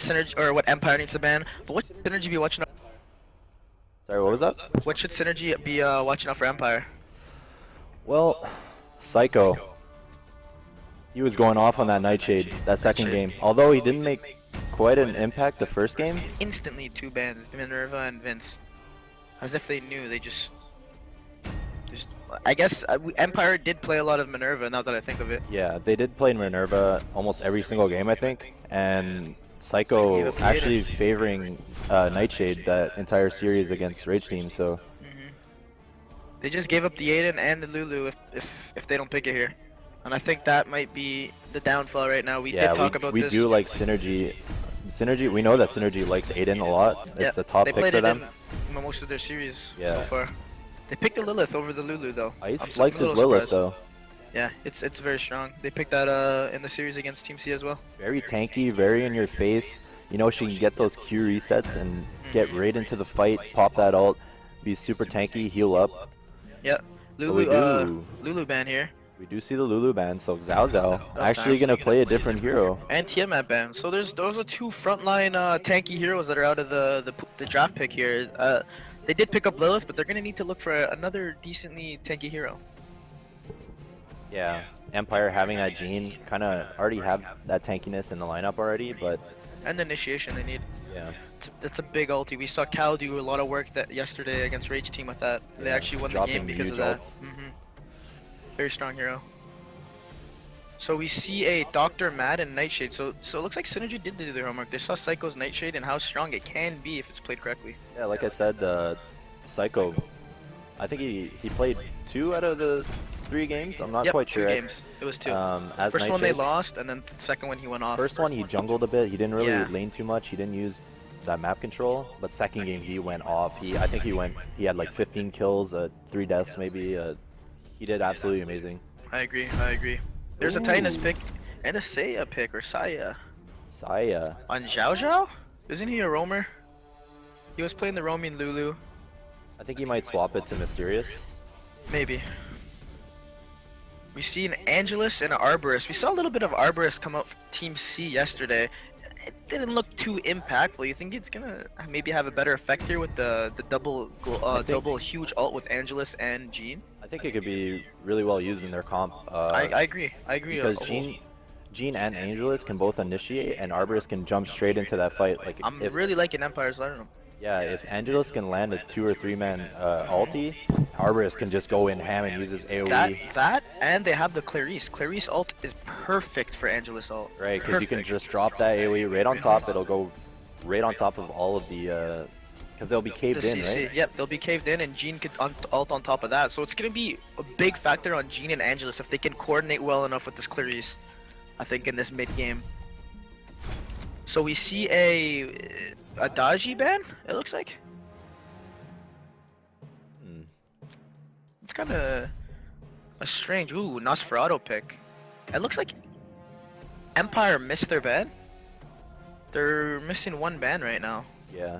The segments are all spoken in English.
Synergy or what Empire needs to ban, but what should Synergy be watching out? Sorry, what was that? What should Synergy be watching out for Empire? Well, Psycho. He was going off on that Nightshade, that second Nightshade. game. Although he didn't make quite an impact the first game. Instantly two bans, Minerva and Vince. As if they knew, they just I guess Empire did play a lot of Minerva now that I think of it. Yeah, they did play Minerva almost every single game, I think. And Psycho actually favoring Nightshade that entire series against Rage Team, so... They just gave up the Aiden and the Lulu if they don't pick it here. And I think that might be the downfall right now. We did talk about this. We do like Synergy. Synergy, we know that Synergy likes Aiden a lot. It's a top pick for them. In most of their series so far. They picked the Lilith over the Lulu though. Ice likes his Lilith though. Yeah, it's very strong. They picked that in the series against Team C as well. Very tanky, very in your face. You know she can get those Q resets and get right into the fight, pop that ult, be super tanky, heal up. Yep. Lulu ban here. We do see the Lulu ban, so Xiao Xiao actually gonna play a different hero. And Tiamat ban. So those are two frontline tanky heroes that are out of the draft pick here. They did pick up Lilith, but they're gonna need to look for another decently tanky hero. Yeah, Empire having that Jean kind of already have that tankiness in the lineup already, but and the initiation they need. Yeah. That's a big ulti. We saw Cal do a lot of work yesterday against Rage Team with that. They actually won the game because of that. Very strong hero. So we see a Dr. Mad and Nightshade. So it looks like Synergy did do their homework. They saw Psycho's Nightshade and how strong it can be if it's played correctly. Yeah, like I said, Psycho, I think he played 2 out of the 3 games. I'm not quite sure. 2 games. It was 2. As First Nightshade. one they lost, and then the second one he went off. First one he jungled a bit. He didn't really lane too much. He didn't use that map control. But second game he went off. I think he had like 15 kills, 3 deaths maybe. He did absolutely amazing. I agree. There's a Titanus pick and a Saya pick, or Saya. Saya. On Xiao Xiao? Isn't he a roamer? He was playing the roaming Lulu. I think he might swap it to Mysterious. Maybe. We see an Angelus and an Arborist. We saw a little bit of Arborist come out for Team C yesterday. It didn't look too impactful. You think it's gonna maybe have a better effect here with the double huge ult with Angelus and Jean? I think it could be really well used in their comp. I agree. Because Jean and Angelus can both initiate, and Arborist can jump straight into that fight. Like I'm really liking Empire's lineup. Yeah, if Angelus can land a 2 or 3 man ulti, Arborist can just go in ham and use his AoE. That and they have the Clarice. Clarice ult is perfect for Angelus ult. Right, because you can just drop that AoE right on top. It'll go right on top of all of the because they'll be caved in, right? Yep, they'll be caved in, and Jean could ult on top of that. So it's gonna be a big factor on Jean and Angelus if they can coordinate well enough with this Clarice. I think in this mid game. So we see a Daji ban, it looks like. It's kind of a strange, Nosferatu pick. It looks like Empire missed their ban. They're missing 1 ban right now. Yeah.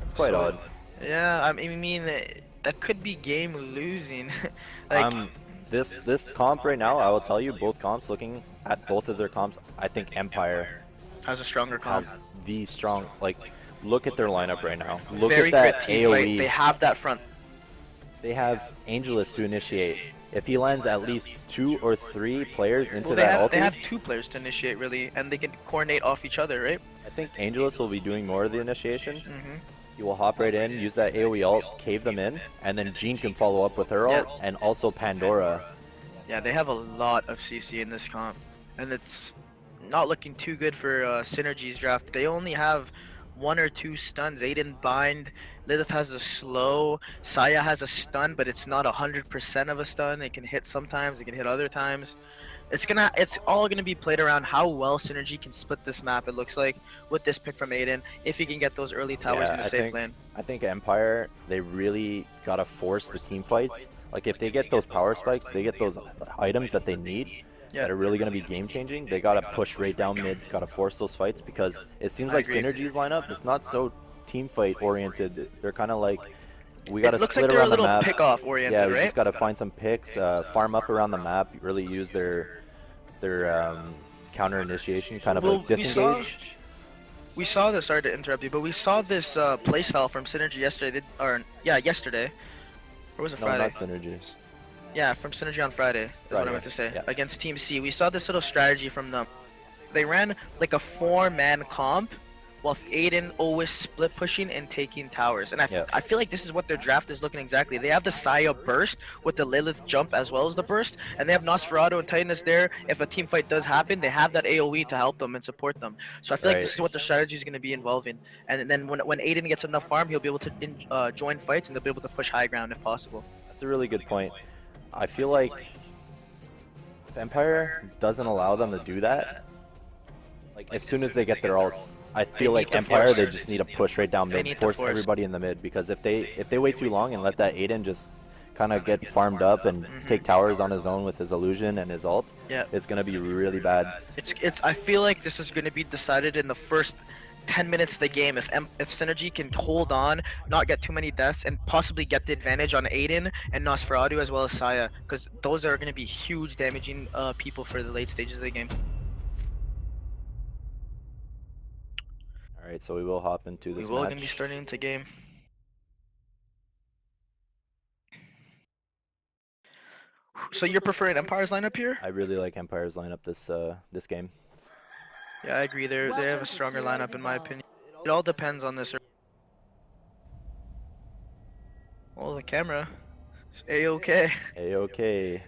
It's quite odd. Yeah, I mean, that could be game losing. Like, this comp right now, I will tell you, both comps, looking at both of their comps, I think Empire has a stronger comp. Has the strong, like, look at their lineup right now. Look Very at that AoE. Fight. They have that front. They have Angelus to initiate. If he lands at least 2 or 3 players into they have 2 players to initiate really, and they can coordinate off each other, right? I think Angelus will be doing more of the initiation. He will hop right in, use that AoE ult, cave them in, and then Jean can follow up with her ult, and also Pandora. Yeah, they have a lot of CC in this comp, and it's not looking too good for Synergy's draft. They only have 1 or 2 stuns. Aiden bind, Lilith has a slow, Saya has a stun, but it's not 100% of a stun. It can hit sometimes, it can hit other times. It's all gonna be played around how well Synergy can split this map. It looks like with this pick from Aiden, if he can get those early towers in the safe lane. I think Empire, they really gotta force the team fights. Like if they get those power spikes, they get those items that they need. That are really going to be game changing. They got to push right down mid, got to force those fights, because it seems like Synergy's lineup is not so team fight oriented. They're kind of like, we got to split around the map. Pick off oriented, yeah, we just got to find some picks, farm up around the map, really use their counter initiation, kind of like disengage. we saw this. Sorry to interrupt you, but we saw this playstyle from Synergy yesterday. Yesterday. Or was it No, Friday? not Synergy. Yeah, from Synergy on Friday. Is what I Friday, meant to say. yeah. Against Team C, we saw this little strategy from them. They ran like a 4-man comp, while Aiden always split pushing and taking towers. And I feel like this is what their draft is looking exactly. They have the Saya burst with the Lilith jump as well as the burst, and they have Nosferatu and Titanus there. If a team fight does happen, they have that AoE to help them and support them. So I feel like this is what the strategy is going to be involving. And then when Aiden gets enough farm, he'll be able to join fights and they'll be able to push high ground if possible. That's a really good point. I feel like if Empire doesn't allow them to do that, like as soon as they get their ults, I feel like Empire they just need to push right down mid, force everybody in the mid, because if they wait too long and let that Aiden just kind of get farmed up and take towers on his own with his illusion and his ult, it's gonna be really bad. I feel like this is gonna be decided in the first 10 minutes of the game. If Synergy can hold on, not get too many deaths, and possibly get the advantage on Aiden and Nosferatu as well as Saya, because those are gonna be huge damaging people for the late stages of the game. Alright, so we will hop into this match. We will gonna be starting into game. So you're preferring Empire's lineup here? I really like Empire's lineup this game. Yeah, I agree. They have a stronger lineup in my opinion. It all depends on this. Oh, the camera. It's A-okay. A-okay.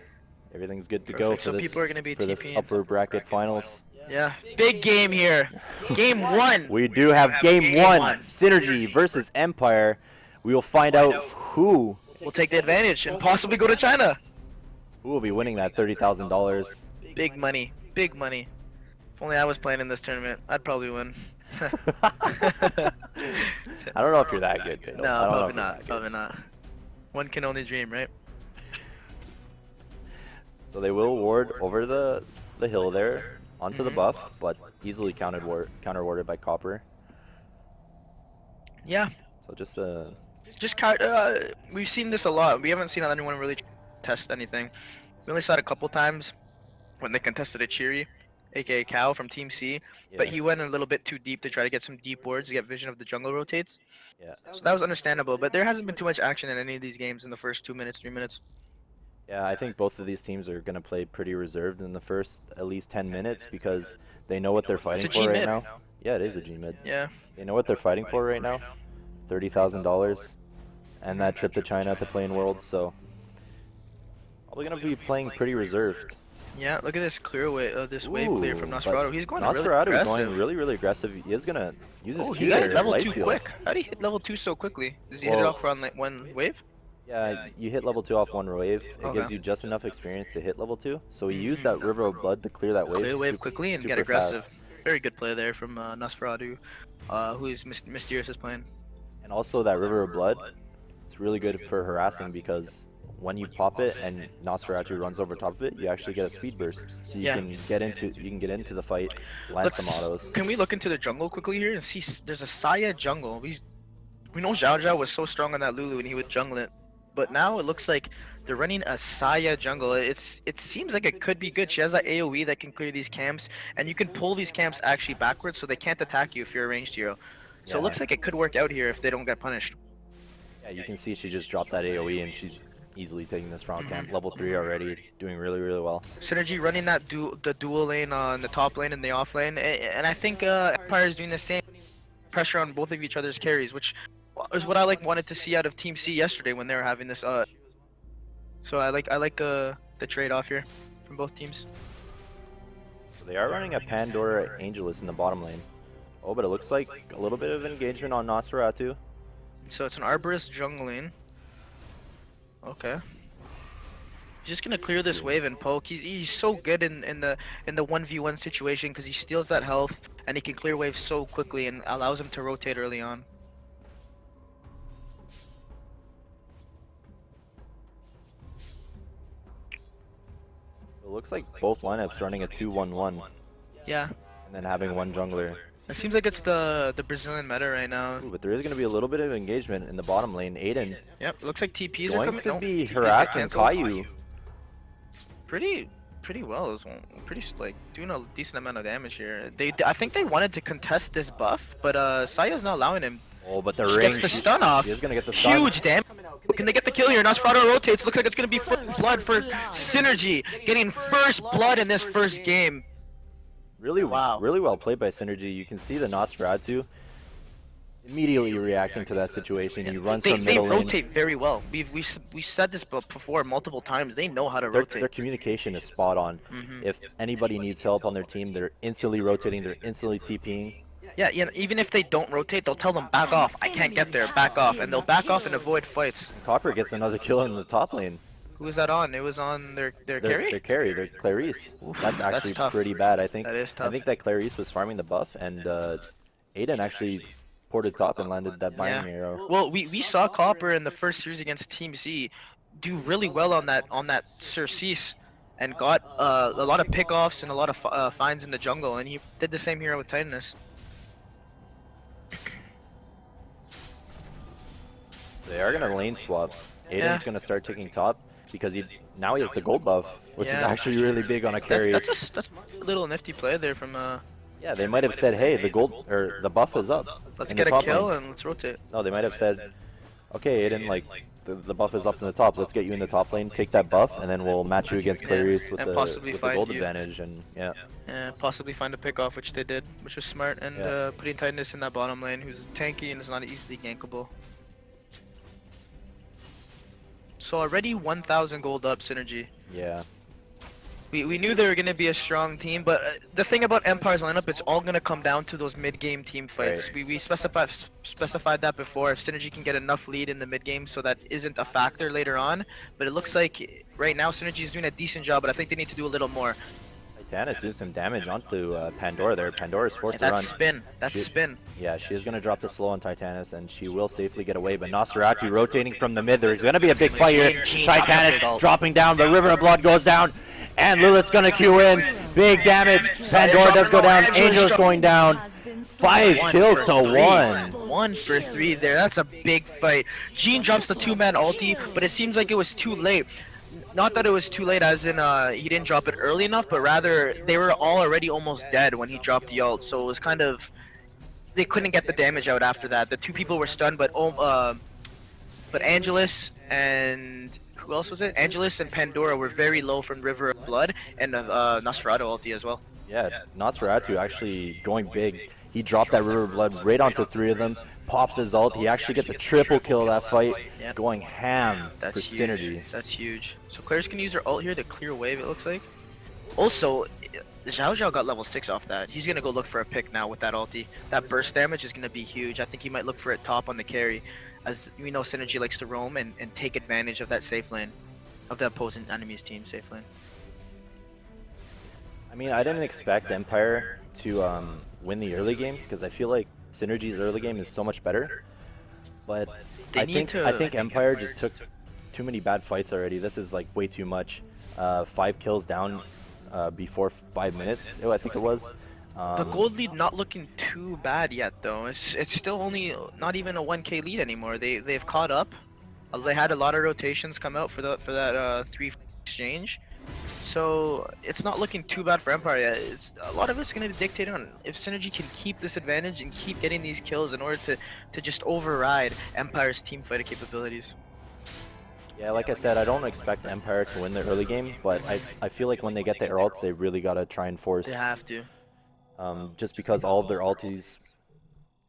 Everything's good to Perfect. go for So this, people are gonna be for this TPing. upper bracket finals. Yeah, big game here. Game 1. We do have game one. Synergy versus Empire. We will find out who We'll take the advantage and possibly go to China. will be winning that $30,000. Big money. Big money. If only I was playing in this tournament, I'd probably win. I don't know if you're that good, Fatal. No, I don't know probably if you're not. that good. Probably not. One can only dream, right? So they will ward over the hill there onto the buff, but easily counter-warded by Copper. Yeah. So just we've seen this a lot. We haven't seen anyone really test anything. We only saw it a couple times when they contested a Cheery, aka Cow from Team C, but he went a little bit too deep to try to get some deep wards to get vision of the jungle rotates. Yeah. So that was understandable, but there hasn't been too much action in any of these games in the first 2 minutes, 3 minutes. Yeah, I think both of these teams are going to play pretty reserved in the first at least 10 minutes because they know what they're fighting for right now. Yeah, it is a G-mid. Yeah. They know what they're fighting for right now. $30,000 and that trip to China to play in Worlds, so probably going to be playing pretty reserved. Yeah, look at this clear wave, this wave clear from Nosferatu. He's going really Nosferatu is aggressive. going really aggressive. He is going to use his He Q got there, it level life 2 steal. quick. How did he hit level 2 so quickly? Does he hit it off on like one wave? Yeah, you hit level 2 off one wave. It gives you just enough experience to hit level 2. So he used that River of Blood to clear that wave. Clear the wave quickly and get super aggressive. fast. Very good play there from Nosferatu, who is Mysterious is playing. And also that River of Blood, it's really good for harassing because when you pop it and Nosferatu runs over top of it, you actually get a speed burst. So you can get into the fight, land some autos. Can we look into the jungle quickly here and see? There's a Saya jungle. We know Zhao Zhao was so strong on that Lulu and he would jungle it, but now it looks like they're running a Saya jungle. It seems like it could be good. She has that AoE that can clear these camps, and you can pull these camps actually backwards so they can't attack you if you're a ranged hero. So it looks like it could work out here if they don't get punished. Yeah, you can see she just dropped that AoE and she's easily taking this round camp. Level 3 already, doing really well. Synergy running that the dual lane on the top lane and the off lane, and I think Empire is doing the same. Pressure on both of each other's carries, which is what I wanted to see out of Team C yesterday when they were having this. So I like the trade-off here from both teams. So they are running a Pandora Angelus in the bottom lane. Oh, but it looks like a little bit of engagement on Nosferatu. So it's an Arborist jungling. Okay. He's just gonna clear this wave and poke. He's so good in the 1v1 situation because he steals that health and he can clear waves so quickly and allows him to rotate early on. It looks like both lineups running a 2-1-1. Yeah. And then having one jungler. It seems like it's the Brazilian meta right now. Ooh, but there is going to be a little bit of engagement in the bottom lane. Aiden. Yep, looks like TPs are going coming. to be TPs harassing canceled. Caillou. Pretty pretty well as well. Pretty like doing a decent amount of damage here. I think they wanted to contest this buff, but Saya's not allowing him. Oh, but the She ring. gets the stun off. She is gonna get the stun. Huge damage. Can they get the kill here? Nosferatu rotates. Looks like it's gonna be first blood for Synergy, getting first blood in this first game. Really, Wow. really well played by Synergy. You can see the Nosferatu immediately reacting to that situation. He runs from They middle lane. rotate very well. We said this before multiple times. They know how to Their rotate. communication is spot on. If anybody needs help on their team, they're instantly rotating. They're instantly TPing. Yeah, even if they don't rotate, they'll tell them back off. I can't get there. Back off, and they'll back off and avoid fights. Copper gets another kill in the top lane. Who was that on? It was on their carry. Their carry, their Clarice. Oof, That's that's actually tough. pretty bad. I think. That is tough. I think that Clarice was farming the buff, and Aiden actually ported top and landed that binding arrow. Well, we saw Copper in the first series against Team Z do really well on that Cersei, and got a lot of pickoffs and a lot of finds in the jungle, and he did the same here with Titanus. They are gonna lane swap. Aiden's Yeah. gonna start taking top because now he has the gold buff, which is Yeah. actually really big on a carry. That's a little nifty play there from Yeah, they might have said, "Hey, the buff is up." Let's in the get a top kill lane. and let's rotate. No, they might have said, "Okay, Aiden, like the buff is up in the top. Let's get you in the top lane. Take that buff, and then we'll match you against Clarice with and the possibly with the find gold you. advantage." And yeah, Possibly find a pick off, which they did, which was smart, and Yeah. putting Titanus in that bottom lane, who's tanky and is not easily gankable. So already 1,000 gold up, Synergy. yeah. We knew they were going to be a strong team, but the thing about Empire's lineup, it's all going to come down to those mid-game team fights. Right. We specified that before. If Synergy can get enough lead in the mid-game, so that isn't a factor later on. But it looks like right now Synergy is doing a decent job, but I think they need to do a little more. Titanus doing some damage onto Pandora there. Pandora's forced to That's run. spin. That's She- spin. Yeah, she is going to drop the slow on Titanus, and she will safely get away. But Nosferatu rotating from the mid. There's going to be a big fight here. Gene drops a big Titanus ult. dropping down. The River of Blood goes down, and Lilith's going to queue in. Big damage. Pandora does go down. Angel's going down. 5 kills to 1. 1 for 3 there. That's a big fight. Gene drops the 2-man ulti, but it seems like it was too late. Not that it was too late as in he didn't drop it early enough, but rather they were all already almost dead when he dropped the ult. So it was kind of, they couldn't get the damage out after that. The 2 people were stunned, but Angelus and who else was it? Angelus and Pandora were very low from River of Blood, and Nosferatu ulti as well. Yeah, Nosferatu actually going big. He dropped that River of Blood right onto 3 of them. Pops his ult. He actually gets a triple kill that fight. Yep. Going ham That's for huge. Synergy. That's huge. So Claire's gonna use her ult here to clear wave, it looks like. Also, Zhao Zhao got level 6 off that. He's gonna go look for a pick now with that ulti. That burst damage is gonna be huge. I think he might look for it top on the carry, as we know Synergy likes to roam and take advantage of that safe lane, of the opposing enemy's team safe lane. I mean, I didn't expect Empire to win the early game because I feel like Synergy's early game is so much better. But They I need think to- Empire just took too many bad fights already. This is like way too much. 5 kills down before 5 minutes. I think it was. The gold lead not looking too bad yet though. It's still only not even a 1k lead anymore. They've caught up. They had a lot of rotations come out for that 3 exchange. So it's not looking too bad for Empire yet. A lot of it's going to be dictated on if Synergy can keep this advantage and keep getting these kills in order to just override Empire's team fighter capabilities. Yeah, like I said, I don't expect Empire to win the early game, but I feel like when they get their ults, they really gotta try and force. They have to. Just because all of their ultis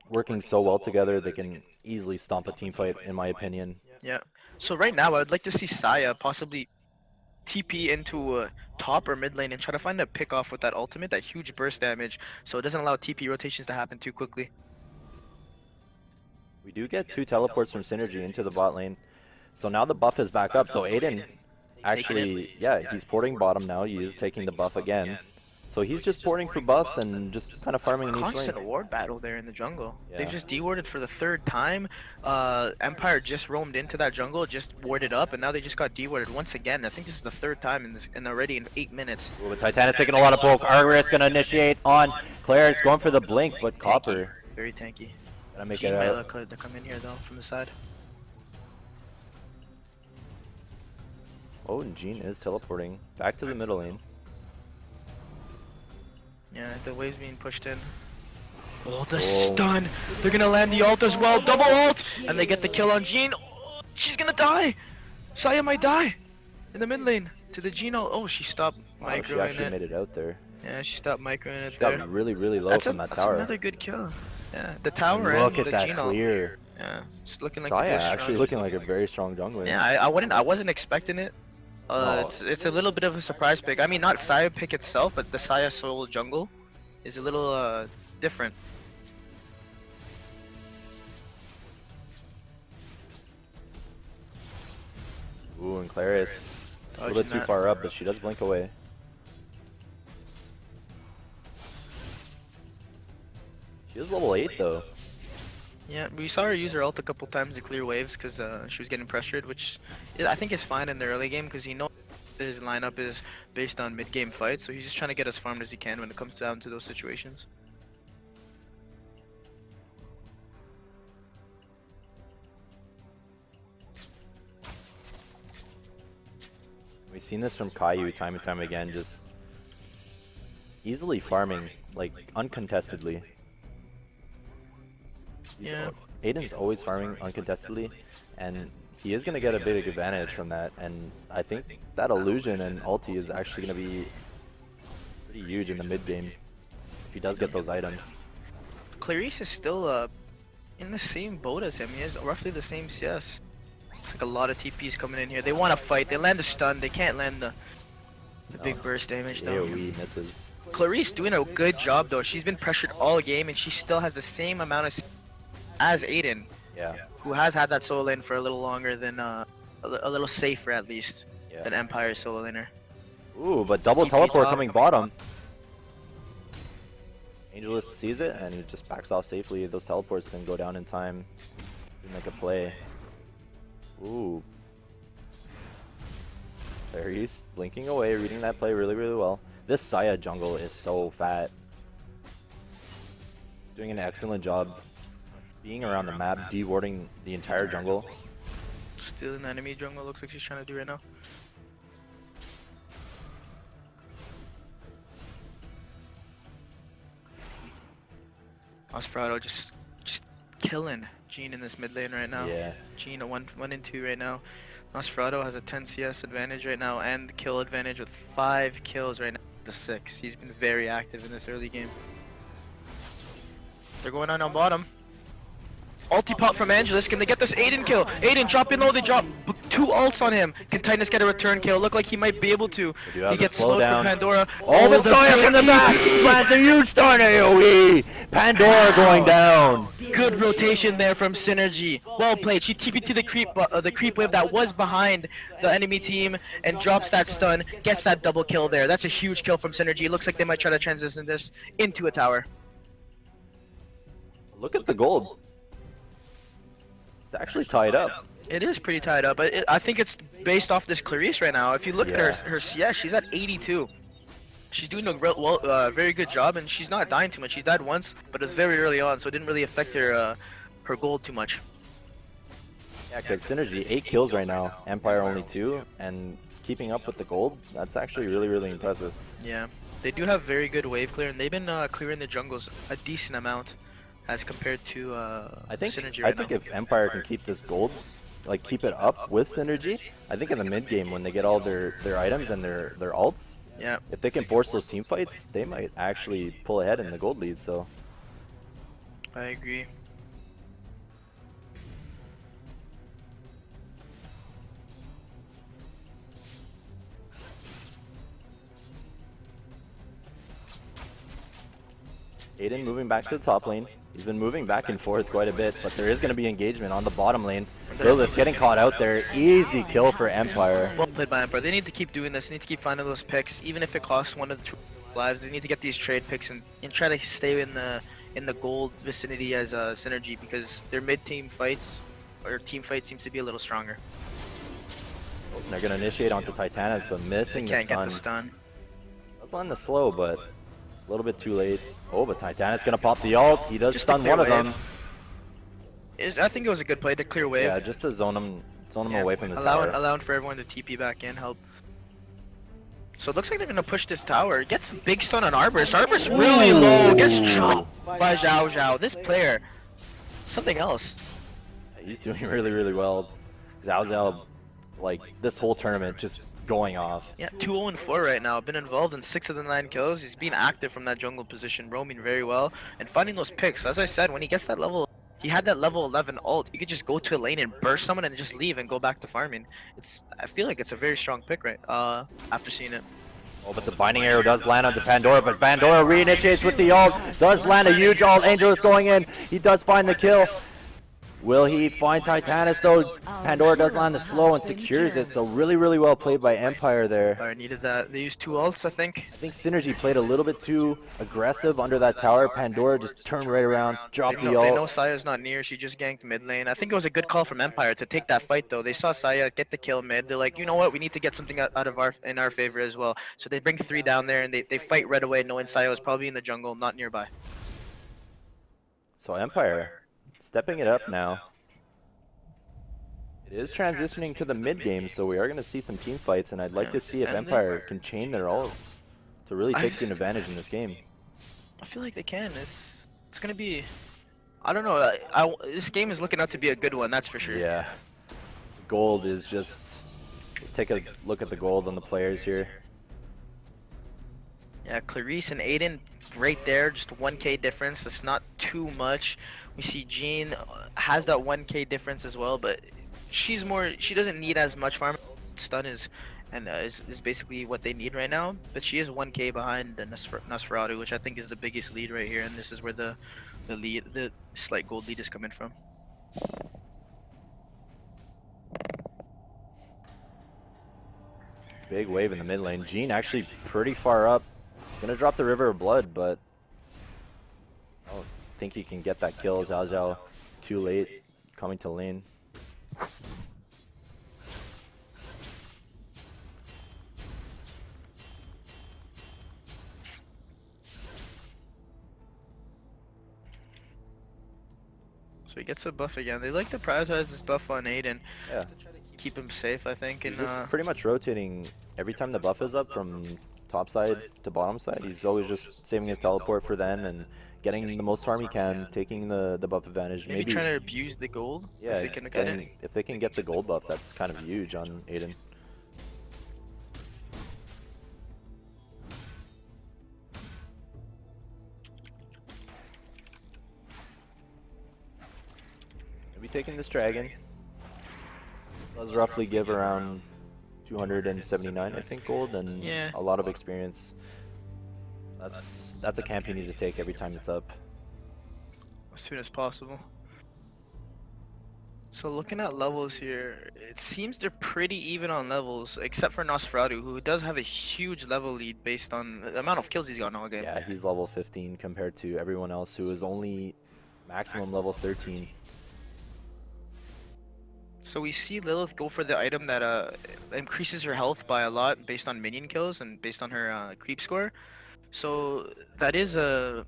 working so well together, they can easily stomp a team fight, in my opinion. Yeah. So right now, I would like to see Saya possibly TP into top or mid lane and try to find a pick off with that ultimate, that huge burst damage, so it doesn't allow TP rotations to happen too quickly. We do get 2 teleports from Synergy into the bot lane. So now the buff is back up. So Aiden actually, yeah, he's porting bottom now. He is taking the buff again. So he's just porting for buffs and just kind of farming in each lane. Constant ward battle there in the jungle. They've Yeah. just dewarded for the 3rd time. Empire just roamed into that jungle, just warded up, and now they just got dewarded once again. I think this is the 3rd time in already in 8 minutes. Ooh, but Titanus taking a lot of poke. Argus gonna initiate on Claire's going for the blink, but Copper Very tanky. gonna make Gene it might out. look to come in here though from the side. Oh, and Gene is teleporting back to the middle lane. Yeah, the wave's being pushed in. Oh, the Oh. stun! They're gonna land the ult as well. Double ult! And they get the kill on Jean. Oh, she's gonna die! Saya might die! In the mid lane. To the Jean ult. Oh, she stopped Wow, she microing actually it. made it out there. Yeah, she stopped microing it She there. got really, really low That's from that that's tower. another good kill. Yeah, the tower Look and at the that Jean ult. clear. Yeah, it's looking like Saya a strong actually looking like a very strong jungler. Yeah, I wasn't expecting it. No. It's a little bit of a surprise pick. I mean, not Saya pick itself, but the Saya Soul jungle is a little different. Ooh, and Claris a little bit Dodging too that. far up, but she does blink away. She is level 8 though. Yeah, we saw her use her ult a couple times to clear waves because she was getting pressured, which I think is fine in the early game because his lineup is based on mid-game fights, so he's just trying to get as farmed as he can when it comes down to those situations. We've seen this from Caillou time and time again, just easily farming, like uncontestedly. Yeah. Aiden's always farming uncontestedly, and he is going to get a big advantage from that, and I think that illusion and ulti is actually going to be pretty huge in the mid game if he does get those items. Clarice is still in the same boat as him. He has roughly the same CS. It's like a lot of TPs coming in here. They want to fight. They land a stun. They can't land the big burst damage though. AoE misses. Clarice doing a good job though. She's been pressured all game and she still has the same amount of as Aiden, Yeah, who has had that solo lane for a little longer than a little safer at least than yeah. Empire solo laner. Ooh, but double TP teleport top. coming bottom. Angelus sees it and he just backs off safely. Those teleports then go down in time to make a play. Ooh. There he's blinking away, reading that play really, really well. This Saya jungle is so fat. Doing an excellent job being around the map, de-warding the entire jungle. Still in enemy jungle, looks like she's trying to do right now. Nosferatu just killing Jean in this mid lane right now. Yeah. Jean a 1 and 2 right now. Nosferatu has a 10 CS advantage right now and kill advantage with 5 kills right now. The 6. He's been very active in this early game. They're going on bottom. Ulti pop from Angelus. Can they get this Aiden kill? Aiden drop in low. They drop 2 ults on him. Can Titanus get a return kill? Look like he might be able to. They do have He the gets slowed slowdown. from Pandora. Oh, the Saya from the back! Plants a huge stun AoE! Pandora going down! Good rotation there from Synergy. Well played. She TP'd to the creep wave that was behind the enemy team and drops that stun. Gets that double kill there. That's a huge kill from Synergy. It looks like they might try to transition this into a tower. Look at the gold. It's actually tied up. It is pretty tied up, but I think it's based off this Clarice right now. If you look at her CS, she's at 82. She's doing a very good job, and she's not dying too much. She died once, but it was very early on, so it didn't really affect her her gold too much. Yeah, because Synergy 8 kills right now, Empire only 2, and keeping up with the gold, that's actually really, really impressive. Yeah, they do have very good wave clear, and they've been clearing the jungles a decent amount as compared to I think Synergy right now. if Empire can keep this gold, like keep it up with Synergy, I think in the mid game when they get all their items and their ults, Yeah. if they can force those team fights, they might actually pull ahead in the gold lead. So I agree. Aiden moving back to the top lane. He's been moving back and forth quite a bit, but there is going to be engagement on the bottom lane. Lilith getting caught out there. Easy kill for Empire. Well played by Empire. They need to keep doing this. They need to keep finding those picks, even if it costs 1 of the 2 lives. They need to get these trade picks and try to stay in the gold vicinity as a Synergy, because their mid-team fights or team fight seems to be a little stronger. They're going to initiate onto Titanus, but missing They can't the get stun. the stun. That's on the slow, but a little bit too late. Oh, but Titanus going to pop the ult. He does Just stun to clear one of them. wave. I think it was a good play to clear wave. Yeah, just to zone him Yeah, away from the tower. allowing for everyone to TP back in, help So it looks like they're gonna push this tower. Gets a big stun on Arborist. Arborist really low. Gets dropped by Zhao Zhao. This player, something else. He's doing really, really well. Zhao Zhao, like, this whole tournament just going off. Yeah, 2-0-4 right now. Been involved in 6 of the 9 kills. He's been active from that jungle position, roaming very well, and finding those picks. As I said, when he gets that level, he had that level 11 ult. You could just go to a lane and burst someone and just leave and go back to farming. I feel like it's a very strong pick right after seeing it. Oh, but the binding arrow does land onto Pandora, but Pandora reinitiates with the ult. Does land a huge ult. Angel is going in. He does find the kill. Will he find Titanus though? Pandora does land the slow and secures it, so really, really well played by Empire there. I needed that. They used 2 ults, I think. I think Synergy played a little bit too aggressive under that tower. Pandora just turned right around, dropped the ult. They know Saya's not near. She just ganked mid lane. I think it was a good call from Empire to take that fight though. They saw Saya get the kill mid. They're like, you know what? We need to get something out of in our favor as well. So they bring 3 down there and they fight right away, knowing Saya was probably in the jungle, not nearby. So Empire stepping it up now. It is transitioning to the mid game, so we are going to see some team fights, and I'd like to see if Empire can chain their ults to really take an advantage in this game. I feel like they can. It's going to be, I don't know. This game is looking out to be a good one, that's for sure. Yeah. Gold is just, let's take a look at the gold on the players here. Yeah, Clarice and Aiden right there, just 1k difference. That's not too much. We see Jean has that 1k difference as well, but she doesn't need as much farm. Stun is basically what they need right now, but she is 1k behind the Nosferatu, which I think is the biggest lead right here, and this is where the slight gold lead is coming from. Big wave in the mid lane. Jean actually pretty far up. Gonna drop the River of Blood, but I don't think he can get that kill. Zhao Zhao too late coming to lane. So he gets a buff again. They like to prioritize this buff on Aiden. Yeah. To try to keep him safe, I think. He's And just pretty much rotating every time the buff is up from top side to bottom side. He's always just saving his teleport for then and getting the most farm he can, taking the buff advantage. maybe trying to abuse the gold. Yeah, if they can get it. if they can get the gold buff, that's kind of huge on Aiden. Maybe taking this dragon. Does roughly give around 279, I think, gold, and Yeah. a lot of experience. That's a camp you need to take every time it's up. As soon as possible. So looking at levels here, it seems they're pretty even on levels, except for Nosferatu, who does have a huge level lead based on the amount of kills he's gotten all game. Yeah, he's level 15 compared to everyone else who is only maximum level 13. So we see Lilith go for the item that increases her health by a lot based on minion kills and based on her creep score. So that is I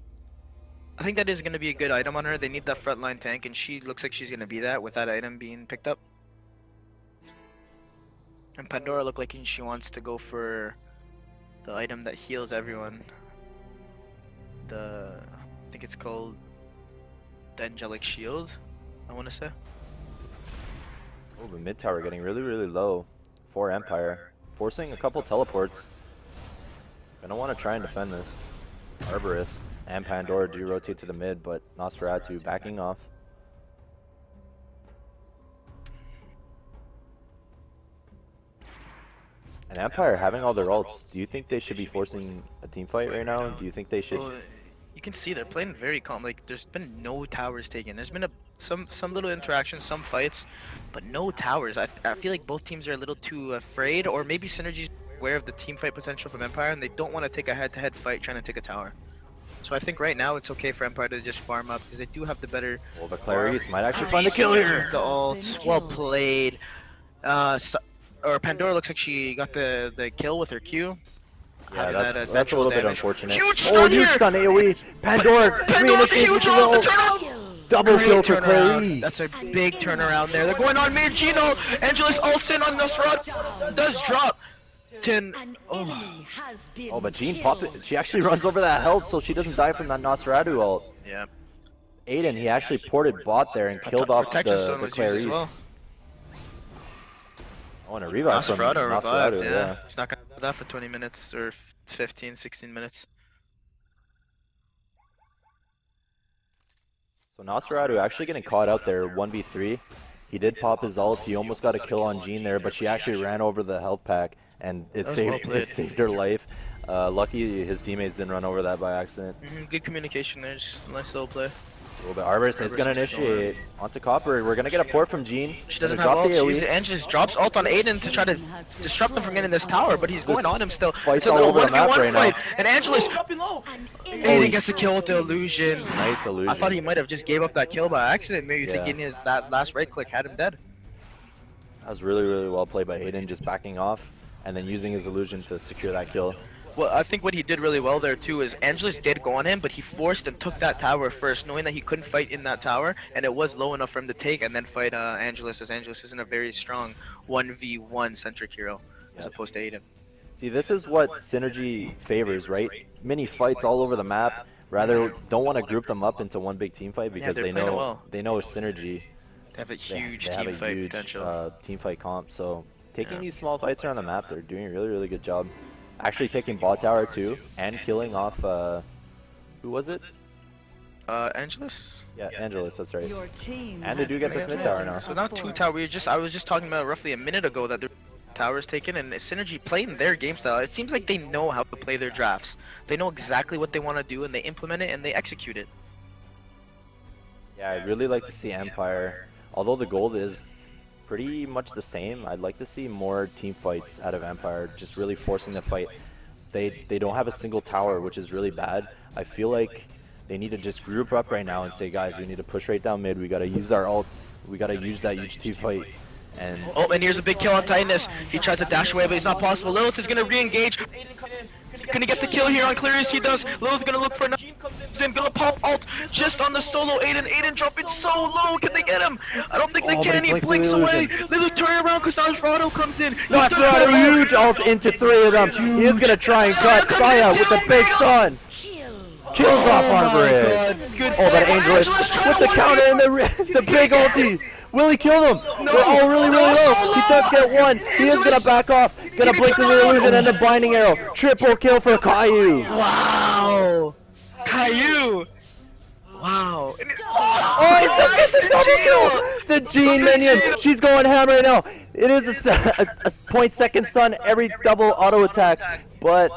think that is going to be a good item on her. They need that frontline tank, and she looks like she's going to be that with that item being picked up. And Pandora looked like she wants to go for the item that heals everyone. I think it's called the Angelic Shield, I want to say. Oh, the mid tower getting really, really low for Empire. Forcing a couple teleports. Gonna want to try and defend this. Arborist and Pandora do rotate to the mid, but Nosferatu backing off. And Empire having all their ults, do you think they should be forcing a team fight right now? Do you think they should? Well, you can see they're playing very calm. Like, there's been no towers taken. There's been some little interactions, some fights, but no towers. I feel like both teams are a little too afraid, or maybe Synergy's aware of the team fight potential from Empire, and they don't want to take a head-to-head fight trying to take a tower. So I think right now it's okay for Empire to just farm up, because they do have the better... Well, the Clarice might actually find the kill here. The ult, well played. Or Pandora looks like she got the kill with her Q. Yeah, that's a little bit unfortunate. Huge oh, stun huge here! stun AoE! Pandora reinitiates with the ult! Double kill for Clarice! That's a big turnaround there. They're going on mid. Gino! Angelus ults in on Nosferatu. Does drop. Ten. An Oh. enemy has been Oh, but Jean killed. popped it. She actually runs over that health so she doesn't die from that Nosferatu ult. Yeah. Aiden, he actually ported bot there and killed off Protection the stone was used Clarice. as well. Oh, and a revive from Nosferatu revived, Nosferatu, yeah. He's not gonna have that for 20 minutes or 15, 16 minutes. So Nosferatu actually getting caught out there 1v3. He did pop his ult. He almost got a kill on Jean there, but she actually ran over the health pack and it That was well played. saved her life. Lucky his teammates didn't run over that by accident. Good communication there, just a nice little play. A little bit. Arborist is Arborist gonna is going. initiate onto Copper. We're gonna get a port from Jean. She doesn't Gonna have drop ult, the she AoE. uses it, and she just drops ult on Aiden to try to disrupt him from getting this tower, but he's going on him still. Fights It's a all little over the map 1v1 right now. fight, and Angelus, An Aiden enemy gets a kill with the illusion. Nice illusion. I thought he might have just gave up that kill by accident, maybe Yeah. thinking that last right click had him dead. That was really, really well played by Aiden, just backing off and then using his illusion to secure that kill. Well, I think what he did really well there too is Angelus did go on him, but he forced and took that tower first, knowing that he couldn't fight in that tower, and it was low enough for him to take and then fight Angelus, as Angelus isn't a very strong 1v1 centric hero, as opposed to Aiden. See, this is what Synergy favors, right? Mini fights all over the map. Rather, don't want to group them up into one big team fight because they're they playing it know well. Synergy. They have a They, huge they have team a fight huge potential. team fight comp. So taking Yeah. these small fights around the map, they're doing a really, really good job. Actually taking bot tower too and killing off who was it? Angelus? Yeah, Angelus. That's right. Your team And they do get has this mid destroyed tower now. a So now two fort. tower. I was just talking about roughly a minute ago that their towers taken, and Synergy playing their game style. It seems like they know how to play their drafts. They know exactly what they want to do, and they implement it and they execute it. Yeah, I'd really like to see Empire. Although the gold is pretty much the same, I'd like to see more team fights out of Empire, just really forcing the fight. They don't have a single tower, which is really bad. I feel like they need to just group up right now and say, guys, we need to push right down mid. We got to use our ults. We got to use that huge team fight. And Oh, and here's a big kill on Titanus. He tries to dash away, but it's not possible. Lilith is gonna re-engage. Gonna get the kill here on Clarice. He does. Lilith's gonna look for another. Gonna pop ult just on the solo Aiden. Aiden dropping so low. Can they get him? I don't think they Oh, but can. he He blinks blinks the away. illusion. Lilith turn around because Nosferatu comes in. not throwing a huge ult into three of them. He is gonna try and Saya gut comes Saya in with the too, big big stun. Kill. Kills off Oh my Arborist. God. Good Oh, that fight. Angelus Angelus trying with to the counter and the big ulti. Will he kill him? No. They're all really, really No, low. so He does get low. one. He is gonna Angelus. back off. Gonna Can he blink the turn around? illusion and the binding arrow. Triple kill for Caillou. Wow. Caillou. Wow. Oh, he took the double kill. The Jean minion. She's going ham right now. It is a 0.2 stun every double auto attack, but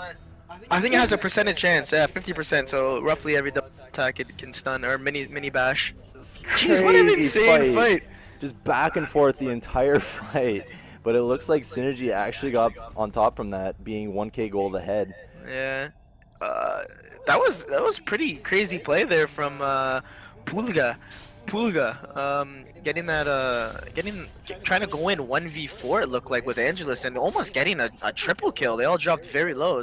I think it has a percentage chance, 50%, so roughly every double attack it can stun or mini bash. Jeez, what an crazy insane fight. Just back and forth the entire fight. But it looks like Synergy actually got on top from that, being 1k gold ahead. Yeah. That was pretty crazy play there from Pulga. Getting that trying to go in 1v4 it looked like with Angelus and almost getting a triple kill. They all dropped very low.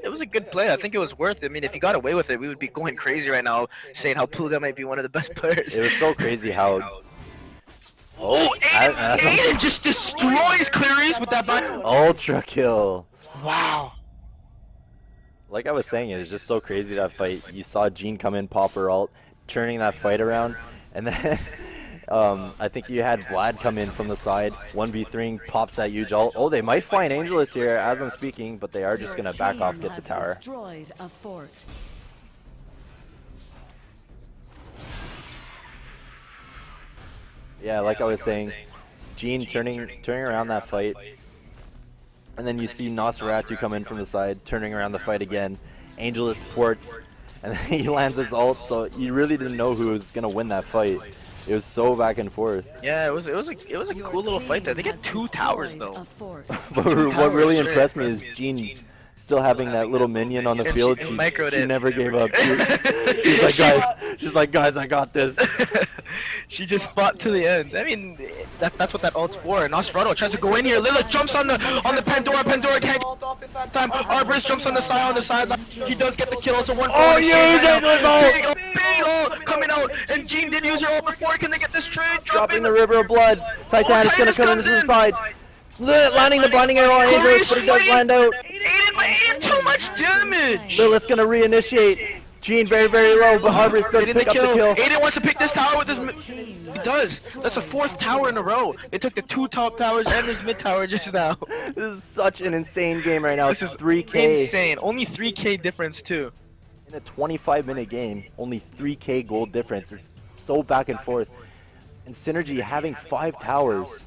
It was a good play. I think it was worth it. I mean, if he got away with it, we would be going crazy right now, saying how Pulga might be one of the best players. It was so crazy how Oh, Aiden just destroys Clarice with that bind. ultra kill. Wow. Like I was saying, it was just so crazy that fight. You saw Jean come in, pop her ult, turning that fight around, and then I think you had Vlad come in from the side, 1v3, pops that huge ult. Oh, they might find Angelus here as I'm speaking, but they are just Your gonna back off, team get the has tower. destroyed a fort. Yeah, like I was saying, Jean turning around that fight, and then you see Nosferatu come in from the side, turning around the fight again. Angelus ports, and then he lands his ult, so you really didn't know who was gonna win that fight. It was so back and forth. Yeah, it was a Your cool little fight there. They team get has 2 towers destroyed though. a fort. But Two what towers really straight. impressed me is Jean still having that little minion on the And field. she microed She it. never gave up. She's like, guys, I got this. She just fought to the end. I mean, that's what that ult's for. Nosferatu tries to go in here. Lilith jumps on the Pandora. Pandora can't get that time. Arborist jumps on the sideline. He does get the kill. It's a 1-4 Oh, exchange use right it, now. Rizzo! Big ult coming out. And Jean did use her ult before. Can they get this trade? Dropping the river of blood. Titanus gonna Titanus come comes into the in. side. Landing the blinding arrow on Angel, Clarice but he does fighting! land out. Aiden, too much damage! Lilith's gonna reinitiate. Gene very, very low, but Harvest does Getting pick up the kill. Aiden wants to pick this tower with his. He does. That's a 4th tower in a row. They took the 2 top towers and his mid tower just now. This is such an insane game right now. This It's is 3K. insane. Only 3K difference too. In a 25-minute game, only 3K gold difference. It's so back and forth. And Synergy having 5 towers.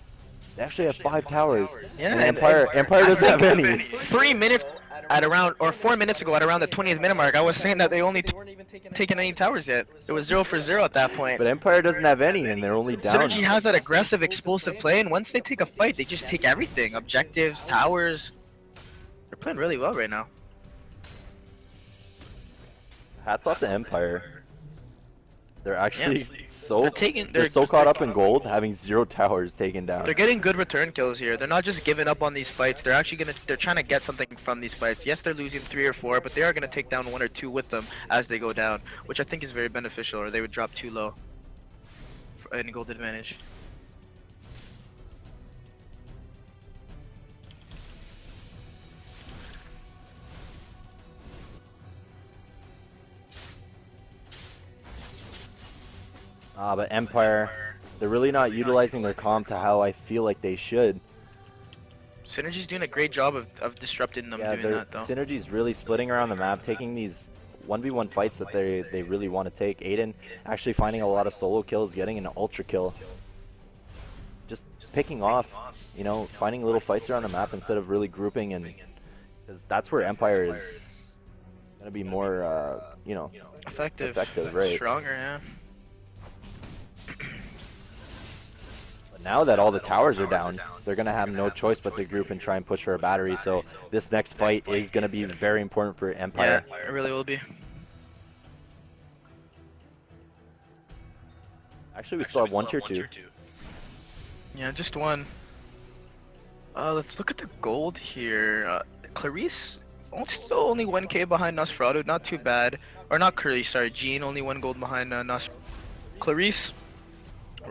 They actually have 5 towers. Yeah, And and- Empire doesn't have any. 3 minutes at around, or 4 minutes ago at around the 20th minute mark, I was saying that they only weren't even taking any towers yet. It was 0 for 0 at that point. But Empire doesn't have any, and they're only down. Synergy has that aggressive, explosive play, and once they take a fight, they just take everything. Objectives, towers. They're playing really well right now. Hats off to Empire. They're actually They're so caught up in gold, having 0 towers taken down. They're getting good return kills here. They're not just giving up on these fights. They're actually they're trying to get something from these fights. Yes, they're losing 3 or 4, but they are gonna take down 1 or 2 with them as they go down, which I think is very beneficial. Or they would drop too low for any gold advantage. But Empire, they're really not utilizing their comp to how I feel like they should. Synergy's doing a great job of disrupting them Yeah, doing that though. Synergy's really splitting around the map, taking these 1v1 fights that they really want to take. Aiden actually finding a lot of solo kills, getting an ultra kill. Just picking off, you know, finding little fights around the map instead of really grouping, and because that's where Empire is gonna be more, you know, Effective, right? Stronger, yeah. But now that all the towers are down, they're gonna have no choice but to group and try and push for a battery. So this next fight is gonna be very important for Empire. Yeah, it really will be. Actually, we still have 1 tier 2. Yeah, just 1. Let's look at the gold here. Clarice, still only 1K behind Nosferatu, not too bad. Or not Clarice, sorry, Jean, only 1 gold behind Clarice,